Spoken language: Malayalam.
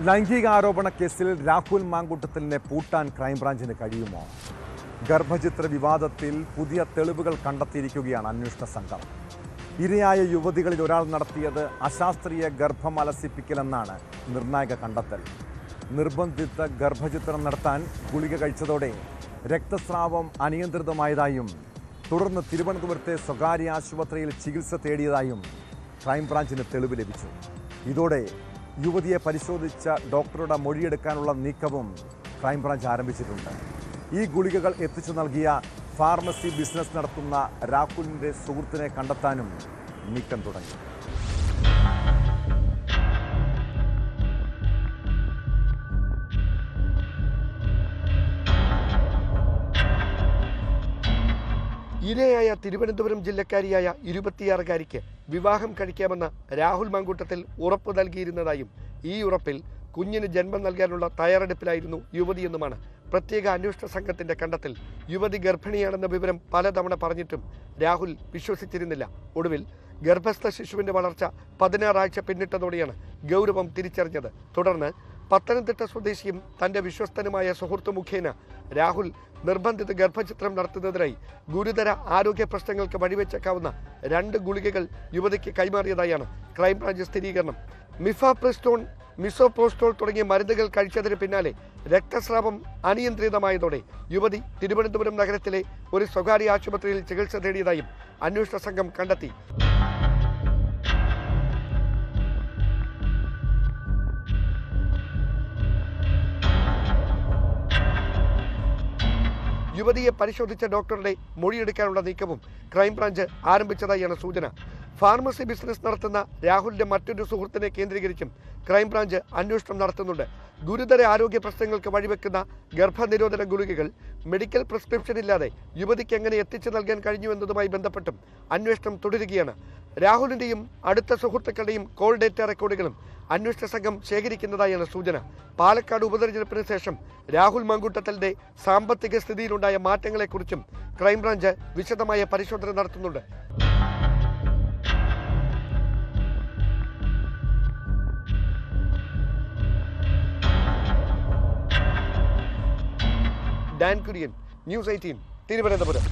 ലൈംഗികാരോപണ കേസിൽ രാഹുൽ മാങ്കൂട്ടത്തിലിനെ പൂട്ടാൻ ക്രൈംബ്രാഞ്ചിന് കഴിയുമോ? ഗർഭചിത്ര വിവാദത്തിൽ പുതിയ തെളിവുകൾ കണ്ടെത്തിയിരിക്കുകയാണ് അന്വേഷണ സംഘം. ഇരയായ യുവതികളിൽ ഒരാൾ നടത്തിയത് അശാസ്ത്രീയ ഗർഭം അലസിപ്പിക്കലെന്നാണ് നിർണായക കണ്ടെത്തൽ. നിർബന്ധിത ഗർഭചിത്രം നടത്താൻ ഗുളിക കഴിച്ചതോടെ രക്തസ്രാവം അനിയന്ത്രിതമായതായും തുടർന്ന് തിരുവനന്തപുരത്തെ സ്വകാര്യ ആശുപത്രിയിൽ ചികിത്സ തേടിയതായും ക്രൈംബ്രാഞ്ചിന് തെളിവ് ലഭിച്ചു. ഇതോടെ യുവതിയെ പരിശോധിച്ച ഡോക്ടറുടെ മൊഴിയെടുക്കാനുള്ള നീക്കവും ക്രൈംബ്രാഞ്ച് ആരംഭിച്ചിട്ടുണ്ട്. ഈ ഗുളികകൾ എത്തിച്ചു നൽകിയ ഫാർമസി ബിസിനസ് നടത്തുന്ന രാഹുലിൻ്റെ സുഹൃത്തിനെ കണ്ടെത്താനും നീക്കം തുടങ്ങി. ഇരയായ തിരുവനന്തപുരം ജില്ലക്കാരിയായ 26-കാരിക്ക് വിവാഹം കഴിക്കാമെന്ന് രാഹുൽ മാങ്കൂട്ടത്തിൽ ഉറപ്പ് നൽകിയിരുന്നതായും ഈ ഉറപ്പിൽ കുഞ്ഞിന് ജന്മം നൽകാനുള്ള തയ്യാറെടുപ്പിലായിരുന്നു യുവതിയെന്നുമാണ് പ്രത്യേക അന്വേഷണ സംഘത്തിന്റെ കണ്ടെത്തൽ. യുവതി ഗർഭിണിയാണെന്ന വിവരം പലതവണ പറഞ്ഞിട്ടും രാഹുൽ വിശ്വസിച്ചിരുന്നില്ല. ഒടുവിൽ ഗർഭസ്ഥ ശിശുവിന്റെ വളർച്ച 16 ആഴ്ച പിന്നിട്ടതോടെയാണ് ഗൗരവം തിരിച്ചറിഞ്ഞത്. തുടർന്ന് പത്തനംതിട്ട സ്വദേശിയും തന്റെ വിശ്വസ്തനുമായ സുഹൃത്തു മുഖേന രാഹുൽ നിർബന്ധിത ഗർഭചിത്രം നടത്തുന്നതിനായി ഗുരുതര ആരോഗ്യ പ്രശ്നങ്ങൾക്ക് വഴിവെച്ചേക്കാവുന്ന 2 ഗുളികകൾ യുവതിക്ക് കൈമാറിയതായാണ് ക്രൈംബ്രാഞ്ച് സ്ഥിരീകരണം. മിഫാപ്രിസ്റ്റോൺ, മിസോപ്രോസ്റ്റോൾ തുടങ്ങിയ മരുന്നുകൾ കഴിച്ചതിന് പിന്നാലെ രക്തസ്രാവം അനിയന്ത്രിതമായതോടെ യുവതി തിരുവനന്തപുരം നഗരത്തിലെ ഒരു സ്വകാര്യ ആശുപത്രിയിൽ ചികിത്സ തേടിയതായും അന്വേഷണ സംഘം കണ്ടെത്തി. യുവതിയെ പരിശോധിച്ച ഡോക്ടറുടെ മൊഴിയെടുക്കാനുള്ള നീക്കവും ക്രൈംബ്രാഞ്ച് ആരംഭിച്ചതായാണ് സൂചന. ഫാർമസി ബിസിനസ് നടത്തുന്ന രാഹുലിന്റെ മറ്റൊരു സുഹൃത്തിനെ കേന്ദ്രീകരിച്ചും ക്രൈംബ്രാഞ്ച് അന്വേഷണം നടത്തുന്നുണ്ട്. ഗുരുതര ആരോഗ്യ പ്രശ്നങ്ങൾക്ക് വഴിവെക്കുന്ന ഗർഭനിരോധന ഗുളികകൾ മെഡിക്കൽ പ്രിസ്ക്രിപ്ഷൻ ഇല്ലാതെ യുവതിക്ക് എങ്ങനെ എത്തിച്ചു നൽകാൻ കഴിഞ്ഞു എന്നതുമായി ബന്ധപ്പെട്ടും അന്വേഷണം തുടരുകയാണ്. രാഹുലിന്റെയും അടുത്ത സുഹൃത്തുക്കളുടെയും കോൾ ഡേറ്റ റെക്കോർഡുകളും അന്വേഷണ സംഘം ശേഖരിക്കുന്നതായാണ് സൂചന. പാലക്കാട് ഉപതെരഞ്ഞെടുപ്പിന് ശേഷം രാഹുൽ മാങ്കൂട്ടത്തലിന്റെ സാമ്പത്തിക സ്ഥിതിയിലുണ്ടായ മാറ്റങ്ങളെക്കുറിച്ചും ക്രൈംബ്രാഞ്ച് വിശദമായ പരിശോധന നടത്തുന്നുണ്ട്. Dan Kurian, news 18, Thiruvananthapuram.